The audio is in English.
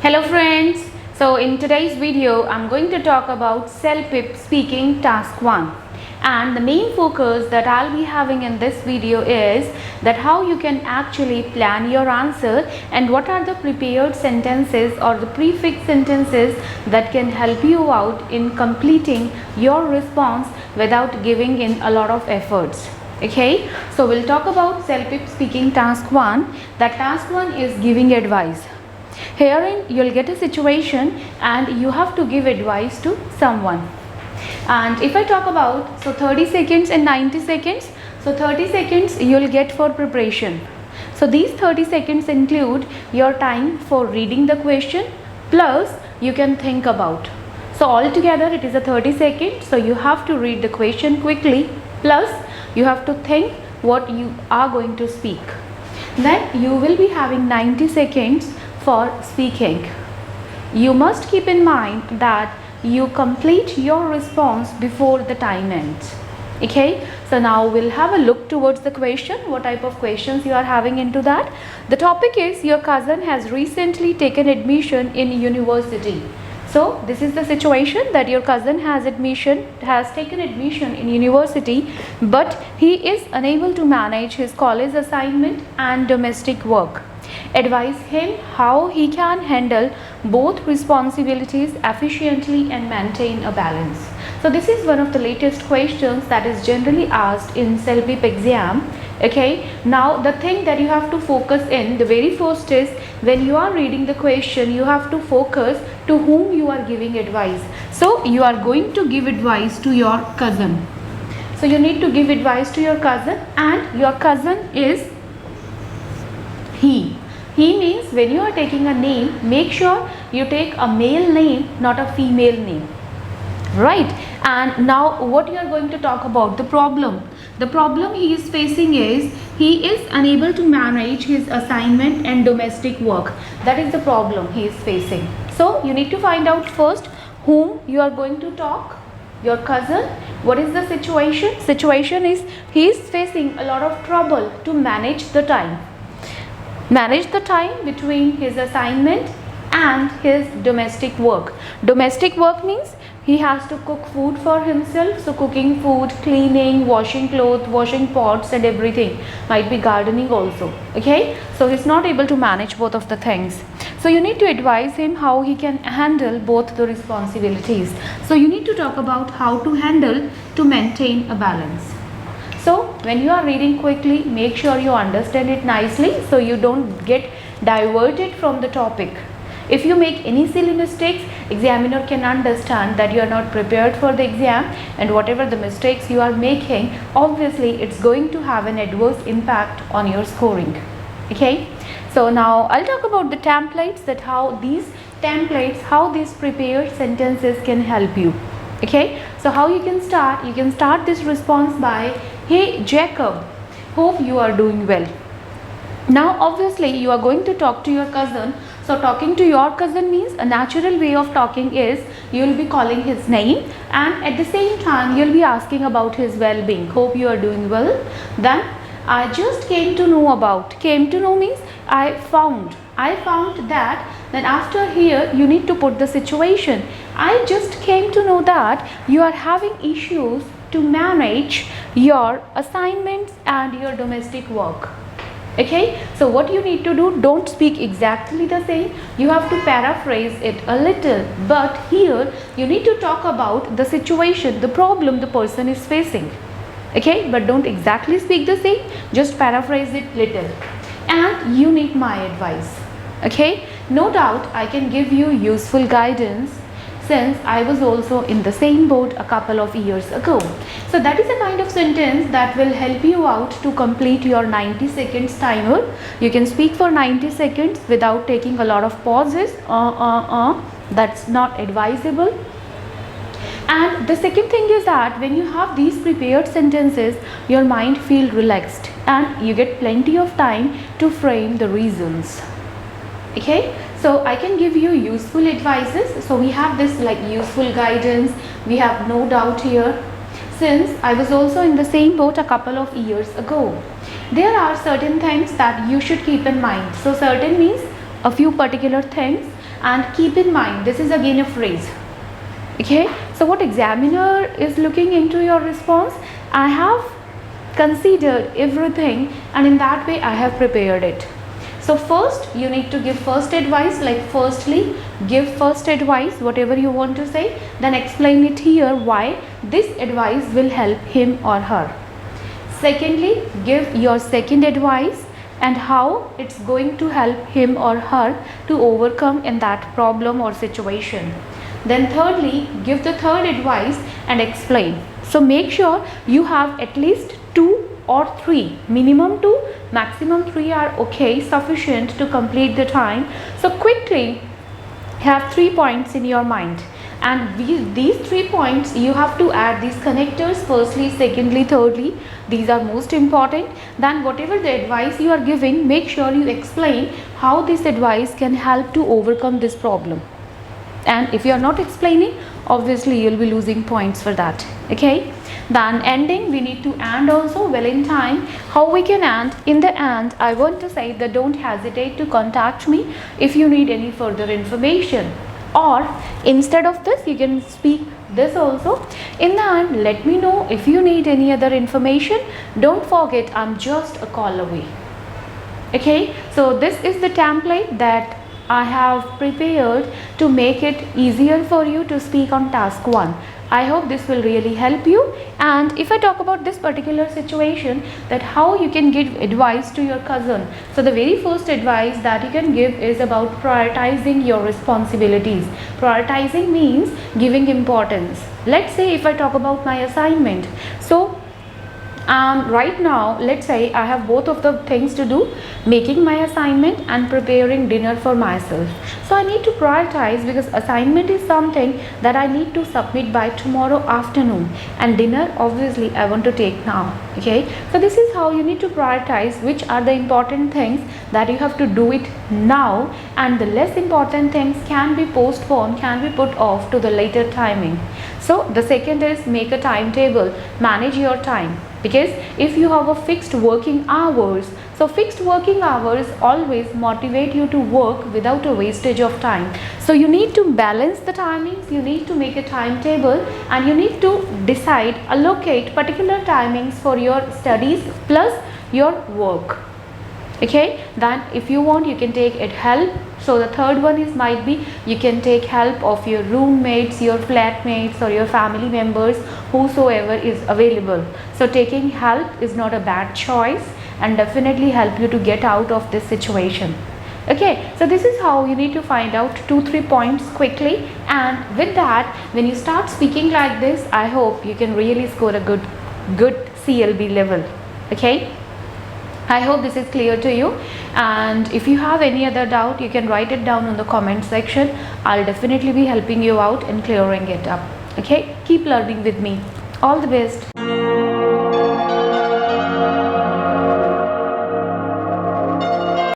Hello friends, so in today's video I'm going to talk about CELPIP speaking task 1, and the main focus that I'll be having in this video is that how you can actually plan your answer and what are the prepared sentences or the prefix sentences that can help you out in completing your response without giving in a lot of efforts. Okay, so we'll talk about CELPIP speaking task 1. That task 1 is giving advice. Herein you'll get a situation and you have to give advice to someone. And if I talk about 30 seconds and 90 seconds, 30 seconds you'll get for preparation. So these 30 seconds include your time for reading the question plus you can think about. So altogether it is a 30 seconds, so you have to read the question quickly plus you have to think what you are going to speak. Then you will be having 90 seconds for speaking. You must keep in mind that you complete your response before the time ends. Okay, so now we'll have a look towards the question, what type of questions you are having into that. The topic is your cousin has recently taken admission in university. So this is the situation that your cousin has taken admission in university, but he is unable to manage his college assignment and domestic work. Advise him how he can handle both responsibilities efficiently and maintain a balance. So this is one of the latest questions that is generally asked in CELPIP exam. Okay, now the thing that you have to focus in, the very first is when you are reading the question, you have to focus to whom you are giving advice. So you are going to give advice to your cousin. So you need to give advice to your cousin, and your cousin is he. He means when you are taking a name, make sure you take a male name, not a female name. Right? And now what you are going to talk about, the problem. The problem he is facing is he is unable to manage his assignment and domestic work. That is the problem he is facing. So you need to find out first whom you are going to talk. Your cousin. What is the situation? Situation is he is facing a lot of trouble to manage the time. Manage the time between his assignment and his domestic work. Domestic work means he has to cook food for himself. So cooking food, cleaning, washing clothes, washing pots and everything. Might be gardening also. Okay. So he's not able to manage both of the things. So you need to advise him how he can handle both the responsibilities. So you need to talk about how to handle to maintain a balance. So when you are reading quickly, make sure you understand it nicely so you don't get diverted from the topic. If you make any silly mistakes, examiner can understand that you are not prepared for the exam, and whatever the mistakes you are making, obviously it's going to have an adverse impact on your scoring. Okay, so now I'll talk about the templates, that how these prepared sentences can help you. Okay, so how you can start this response by, hey Jacob, hope you are doing well. Now obviously you are going to talk to your cousin. So talking to your cousin means a natural way of talking is you will be calling his name, and at the same time you will be asking about his well-being. Hope you are doing well. Then I just came to know about. Came to know means I found that. Then after here you need to put the situation. I just came to know that you are having issues to manage your assignments and your domestic work. Okay, so what you need to do, don't speak exactly the same, you have to paraphrase it a little, but here you need to talk about the situation, the problem the person is facing. Okay, but don't exactly speak the same, just paraphrase it little. And you need my advice. Okay, no doubt I can give you useful guidance since I was also in the same boat a couple of years ago. So that is a kind of sentence that will help you out to complete your 90 seconds timer. You can speak for 90 seconds without taking a lot of pauses. That's not advisable. And the second thing is that when you have these prepared sentences, your mind feels relaxed and you get plenty of time to frame the reasons. Okay, so I can give you useful advices. So we have this like useful guidance, we have no doubt here, since I was also in the same boat a couple of years ago. There are certain things that you should keep in mind. So certain means a few particular things And keep in mind, this is again a phrase. Okay, so what examiner is looking into your response, I have considered everything, and in that way I have prepared it. So first you need to give first advice, like firstly give first advice, whatever you want to say, then explain it here why this advice will help him or her. Secondly, give your second advice and how it's going to help him or her to overcome in that problem or situation. Then thirdly, give the third advice and explain. So make sure you have at least 2 or 3, minimum 2, maximum 3 are okay, sufficient to complete the time. So quickly have 3 points in your mind, and these 3 points you have to add these connectors, firstly, secondly, thirdly. These are most important. Then whatever the advice you are giving, make sure you explain how this advice can help to overcome this problem. And if you are not explaining, obviously you will be losing points for that. Okay, then ending, we need to end also well in time. How we can end? In the end, I want to say that don't hesitate to contact me if you need any further information, or instead of this you can speak this also. In the end, let me know if you need any other information. Don't forget, I'm just a call away. Okay, so this is the template that I have prepared to make it easier for you to speak on task 1. I hope this will really help you. And if I talk about this particular situation, that how you can give advice to your cousin, so the very first advice that you can give is about prioritizing your responsibilities. Prioritizing means giving importance. Let's say if I talk about my assignment, so right now let's say I have both of the things to do, making my assignment and preparing dinner for myself. So I need to prioritize, because assignment is something that I need to submit by tomorrow afternoon, and dinner obviously I want to take now. Okay, so this is how you need to prioritize which are the important things that you have to do it now, and the less important things can be postponed, can be put off to the later timing. So the second is make a timetable, manage your time. Because if you have a fixed working hours, so fixed working hours always motivate you to work without a wastage of time. So you need to balance the timings, you need to make a timetable, and you need to decide, allocate particular timings for your studies plus your work. Okay, then if you want, you can take it help. So the third one is might be you can take help of your roommates, your flatmates, or your family members, whosoever is available. So taking help is not a bad choice and definitely help you to get out of this situation. Okay, so this is how you need to find out 2-3 points quickly, and with that, when you start speaking like this, I hope you can really score a good CLB level. Okay, I hope this is clear to you, and if you have any other doubt, you can write it down in the comment section. I'll definitely be helping you out in clearing it up. Okay, keep learning with me. All the best.